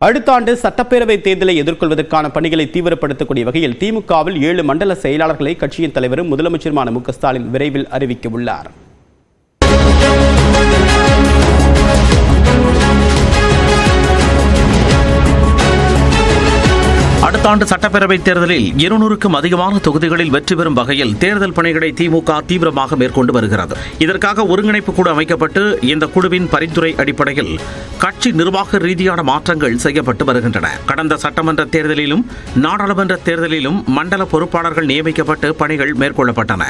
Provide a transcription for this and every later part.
அடுத்த ஆண்டு சட்டப்பேரவை தேர்தலை எதிர்கொள்வதற்கான பணிகளை தீவிரப்படுத்தக்கூடிய வகையில் திமுகவில் 7 மண்டல செயலாளர்களை கட்சியின் தலைவரும் முதலமைச்சருமான மு.க. ஸ்டாலின் விரைவில் அறிவிக்க உள்ளார். அடுத்த ஆண்டு சட்டப்பேரவை தேர்தலில் 200க்கும் அதிகமான தொகுதிகளில் வெற்றி பெறும் வகையில் தேர்தல் பணிகளை திமுக தீவிரமாக மேற்கொண்டு வருகிறது. இதற்காக ஒருங்கிணைப்பு குழு அமைக்கப்பட்டு இந்த குழுவின் பரிந்துரை அடிப்படையில் கட்சி நிர்வாக ரீதியான மாற்றங்கள் செய்யப்பட்டு வருகின்றன. கடந்த சட்டமன்ற தேர்தலிலும் நாடாளுமன்ற தேர்தலிலும் மண்டல பொறுப்பாளர்கள் நியமிக்கப்பட்டு பணிகள் மேற்கொள்ளப்பட்டன.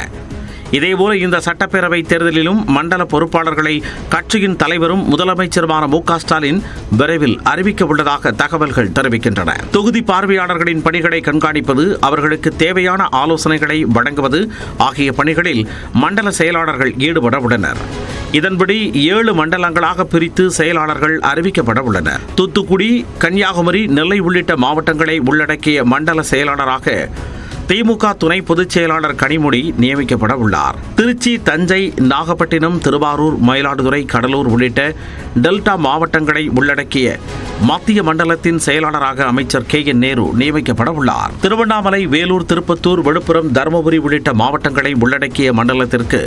இதேபோல இந்த சட்டப்பேரவை தேர்தலிலும் மண்டல பொறுப்பாளர்களை கட்சியின் தலைவரும் முதலமைச்சருமான மு.க. ஸ்டாலின் விரைவில் அறிவிக்க உள்ளதாக தகவல்கள் தெரிவிக்கின்றன. தொகுதி பார்வையாளர்களின் பணிகளை கண்காணிப்பது, அவர்களுக்கு தேவையான ஆலோசனைகளை வழங்குவது ஆகிய பணிகளில் மண்டல செயலாளர்கள் ஈடுபட உள்ளனர். இதன்படி 7 மண்டலங்களாக பிரித்து செயலாளர்கள் அறிவிக்கப்பட உள்ளனர். தூத்துக்குடி, கன்னியாகுமரி, நெல்லை உள்ளிட்ட மாவட்டங்களை உள்ளடக்கிய மண்டல செயலாளராக திமுக துணை பொதுச் செயலாளர் கனிமொழி நியமிக்கப்பட உள்ளார். திருச்சி, தஞ்சை, நாகப்பட்டினம், திருவாரூர், மயிலாடுதுறை, கடலூர் உள்ளிட்ட டெல்டா மாவட்டங்களை உள்ளடக்கிய மத்திய மண்டலத்தின் செயலாளராக அமைச்சர் கே.என். நேரு நியமிக்கப்பட உள்ளார். திருவண்ணாமலை, வேலூர், திருப்பத்தூர், விழுப்புரம், தருமபுரி உள்ளிட்ட மாவட்டங்களை உள்ளடக்கிய மண்டலத்திற்கு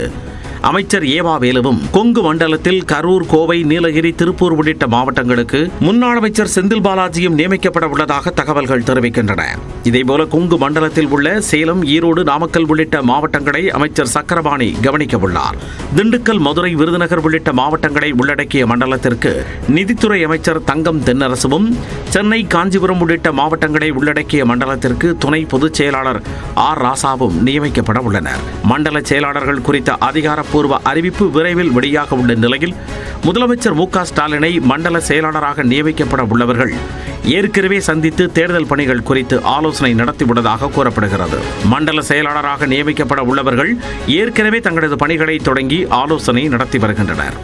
அமைச்சர் ஏவா வேலுவும், கொங்கு மண்டலத்தில் கரூர், கோவை, நீலகிரி, திருப்பூர் உள்ளிட்ட மாவட்டங்களுக்கு முன்னாள் அமைச்சர் செந்தில் பாலாஜியும் நியமிக்கப்பட உள்ளதாக தகவல்கள் தெரிவிக்கின்றன. இதேபோல கொங்கு மண்டலத்தில் உள்ள சேலம், ஈரோடு, நாமக்கல் உள்ளிட்ட மாவட்டங்களை அமைச்சர் சக்கரபாணி கவனிக்க உள்ளார். திண்டுக்கல், மதுரை, விருதுநகர் உள்ளிட்ட மாவட்டங்களை உள்ளடக்கிய மண்டலத்திற்கு நிதித்துறை அமைச்சர் தங்கம் தென்னரசுவும், சென்னை, காஞ்சிபுரம் உள்ளிட்ட மாவட்டங்களை உள்ளடக்கிய மண்டலத்திற்கு துணை பொதுச் செயலாளர் ஆர். ராசாவும் நியமிக்கப்பட உள்ளனர். மண்டல செயலாளர்கள் குறித்த அதிகாரப்பூர்வ அறிவிப்பு விரைவில் வெளியாக உள்ள நிலையில் முதலமைச்சர் மு.க. ஸ்டாலினை மண்டல செயலாளராக நியமிக்கப்பட உள்ளவர்கள் ஏற்கனவே சந்தித்து தேர்தல் பணிகள் குறித்து ஆலோசனை நடத்தியுள்ளதாக கூறப்படுகிறது. மண்டல செயலாளராக நியமிக்கப்பட உள்ளவர்கள் ஏற்கனவே தங்களது பணிகளை தொடங்கி ஆலோசனை நடத்தி வருகின்றனர்.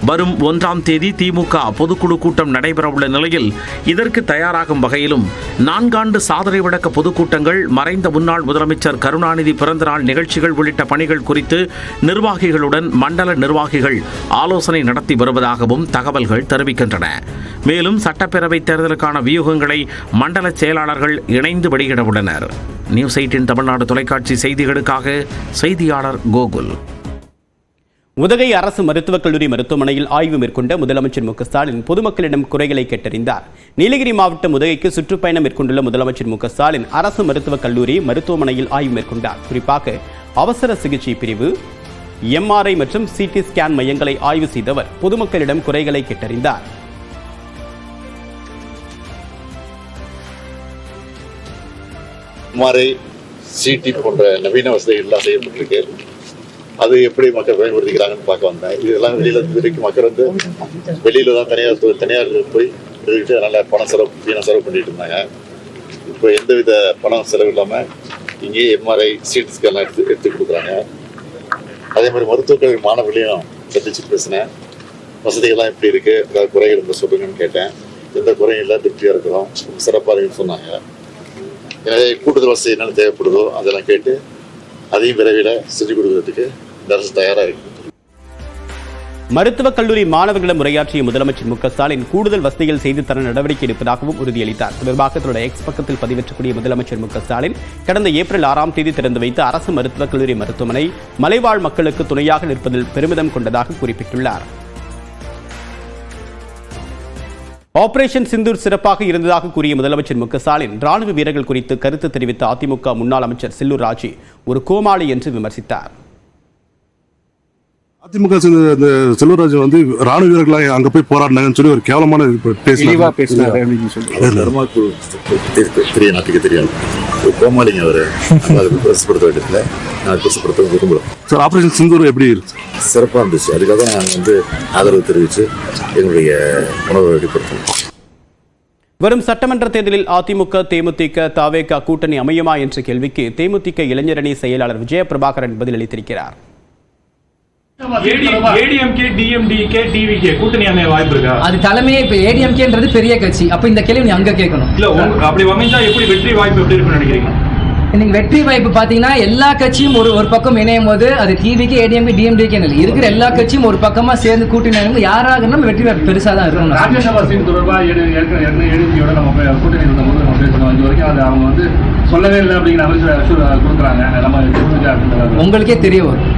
வரும் 1ஆம் தேதி திமுக பொதுக்குழு கூட்டம் நடைபெறவுள்ள நிலையில் இதற்கு தயாராகும் வகையிலும் 4 ஆண்டு சாதனை விளக்க பொதுக்கூட்டங்கள், மறைந்த முன்னாள் முதலமைச்சர் கருணாநிதி பிறந்தநாள் நிகழ்ச்சிகள் உள்ளிட்ட பணிகள் குறித்து நிர்வாகிகளுடன் மண்டல நிர்வாகிகள் ஆலோசனை நடத்தி வருவதாகவும் தகவல்கள் தெரிவிக்கின்றன. மேலும் சட்டப்பேரவை தேர்தலுக்கான வியூகங்களை மண்டல செயலாளர்கள் இணைந்து வெளியிட உள்ளனர். நியூஸ் 18 தமிழ்நாடு தொலைக்காட்சி செய்திகளுக்காக செய்தியாளர் கோகுல். உதகை அரசு மருத்துவக் கல்லூரி மருத்துவமனையில் ஆய்வு மேற்கொண்ட முதலமைச்சர் மு.க. ஸ்டாலின் பொதுமக்களிடம் குறைகளை கேட்டறிந்தார். நீலகிரி மாவட்டம் உதகைக்கு சுற்றுப்பயணம் மேற்கொண்டுள்ள முதலமைச்சர் மு.க. ஸ்டாலின் அரசு மருத்துவக் கல்லூரி மருத்துவமனையில் ஆய்வு மேற்கொண்டார். குறிப்பாக அவசர சிகிச்சை பிரிவு, MRI மற்றும் CT ஸ்கேன் மையங்களை ஆய்வு செய்தவர் பொதுமக்களிடம் குறைகளை கேட்டறிந்தார். MRI, CT போன்ற நவீன வசதிகள் எல்லாம் செய்யப்பட்டிருக்கு. அது எப்படி மக்கள் பயன்படுத்திக்கிறாங்கன்னு பார்க்க வந்தேன். இதெல்லாம் வெளியில வரைக்கும் மக்கள் வந்து வெளியில தான் தனியார் போய் நல்லா பணம் செலவு பண்ணிட்டு இருந்தாங்க. இப்போ எந்தவித பணம் செலவு இல்லாமல் இங்கேயே MRI, CT ஸ்கேன்லாம் எடுத்து கொடுக்குறாங்க. அதே மாதிரி மருத்துவக் கல்லூரி மாணவர்களையும் சந்திச்சு பேசினேன். வசதிகள்லாம் எப்படி இருக்கு, ஏதாவது குறைகள் இருந்தால் சொல்லுங்கன்னு கேட்டேன். எந்த குறையும் இல்லை, திருப்தியாக இருக்கிறோம், சிறப்பாக சொன்னாங்க. எனவே கூடுதல் வசதி என்னென்ன தேவைப்படுதோ அதெல்லாம் கேட்டு அதையும் விரைவில் செஞ்சு கொடுக்கறதுக்கு இந்த அரசு தயாராக இருக்கு. மருத்துவக் கல்லூரி மாணவர்களிடம் உரையாற்றிய முதலமைச்சர் மு.க. ஸ்டாலின் கூடுதல் வசதிகள் செய்து தர நடவடிக்கை எடுப்பதாகவும் உறுதியளித்தார். தொடர்பாக தன்னுடைய எக்ஸ் பக்கத்தில் பதிவேற்றக்கூடிய முதலமைச்சர் மு.க. ஸ்டாலின் கடந்த ஏப்ரல் 6ஆம் தேதி திறந்து வைத்த அரசு மருத்துவக் கல்லூரி மருத்துவமனை மலைவாழ் மக்களுக்கு துணையாக நிற்பதில் பெருமிதம் கொண்டதாக குறிப்பிட்டுள்ளார். ஆபரேஷன் சிந்தூர் சிறப்பாக இருந்ததாக கூறிய முதலமைச்சர் மு.க. ஸ்டாலின் ராணுவ வீரர்கள் குறித்து கருத்து தெரிவித்த அதிமுக முன்னாள் அமைச்சர் செல்லூர் ராஜு ஒரு கோமாளி என்று விமர்சித்தார். அதிமுக செல்வராஜ் வந்து ராணுவ வீரர்களா அங்க போய் போராடினாங்கன்னு சொல்லி ஒரு கேவலமான தெரிய நாட்டுக்கு தெரியாது. கோமாளிங்க அவரு பிரசுப்படுத்த வேண்டியதில்லை, நான் பிரசுப்படுத்த விரும்புகிறேன். சார், ஆபரேஷன் சிந்தூர் எப்படி இருக்கு? சிறப்பாக இருந்துச்சு. அதுக்காக தான் நாங்கள் வந்து ஆதரவு தெரிவித்து எங்களுடைய உணர்வை வெளிப்படுத்தணும். வரும் சட்டமன்ற தேர்தலில் அதிமுக, தேமுதிக, தவேக கூட்டணி அமையுமா என்ற கேள்விக்கு தேமுதிக இளைஞரணி செயலாளர் விஜய பிரபாகரன் பதிலளித்திருக்கிறார். ஏடிஎம்கே, டிஎம்டிகே, டிவிகே கூட்டணி அமைய வாய்ப்பு இருக்கா? அது தலைமையே இப்ப ஏடிஎம்கேன்றது பெரிய கட்சி. அப்ப இந்த கேள்வி நீ அங்க கேட்கணும். இல்ல அப்படி அமைஞ்சா எப்படி வெற்றி வாய்ப்பு எப்படி இருக்குன்னு நினைக்கிறீங்க? இன்னைக்கு வெற்றி வாய்ப்பு பாத்தீங்கன்னா எல்லா கட்சியும் ஒரு பக்கம் இணையும் போது அது டிவிக்கு ஏடிஎம்கே டிஎம்டிகே இருக்கிற எல்லா கட்சியும் ஒரு பக்கமா சேர்ந்து கூட்டணி யாராக இருந்தாலும் வெற்றி வாய்ப்பு பெருசா தான் இருக்கும். ராஜ்யசபா சீட் தொடர்பாக ஏடிஎம்கேயோட நம்ம கூட்டணி இருந்தபோது நம்ம பேசணும். இது வரைக்கும் அது அவங்க வந்து சொல்லவே இல்லை அப்படிங்கிற அமைச்சர் கொடுக்குறாங்க. நம்ம உங்களுக்கே தெரிய வரும்.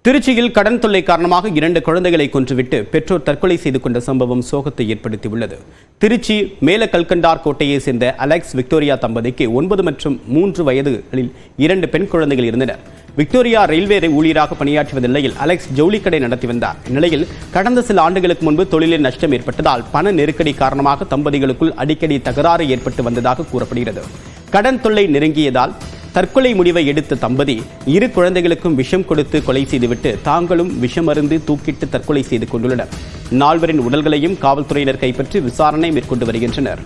திருச்சியில் கடன் தொல்லை காரணமாக 2 குழந்தைகளை கொன்றுவிட்டு பெற்றோர் தற்கொலை செய்து கொண்ட சம்பவம் சோகத்தை ஏற்படுத்தியுள்ளது. திருச்சி மேல கல்கண்டார் கோட்டையை சேர்ந்த அலெக்ஸ் விக்டோரியா தம்பதிக்கு 9 மற்றும் 3 வயதுகளில் 2 பெண் குழந்தைகள் இருந்தனர். விக்டோரியா ரயில்வே ஊழியராக பணியாற்றி வந்த நிலையில் அலெக்ஸ் ஜவுளி கடை நடத்தி வந்தார். இந்நிலையில் கடந்த சில ஆண்டுகளுக்கு முன்பு தொழிலில் நஷ்டம் ஏற்பட்டதால் பண நெருக்கடி காரணமாக தம்பதிகளுக்குள் அடிக்கடி தகராறு ஏற்பட்டு வந்ததாக கூறப்படுகிறது. கடன் தொல்லை நெருங்கியதால் தற்கொலை முடிவை எடுத்த தம்பதி 2 குழந்தைகளுக்கும் விஷம் கொடுத்து கொலை செய்துவிட்டு தாங்களும் விஷமருந்து தூக்கிட்டு தற்கொலை செய்து கொண்டுள்ளனர். 4 உடல்களையும் காவல்துறையினர் கைப்பற்றி விசாரணை மேற்கொண்டு வருகின்றனர்.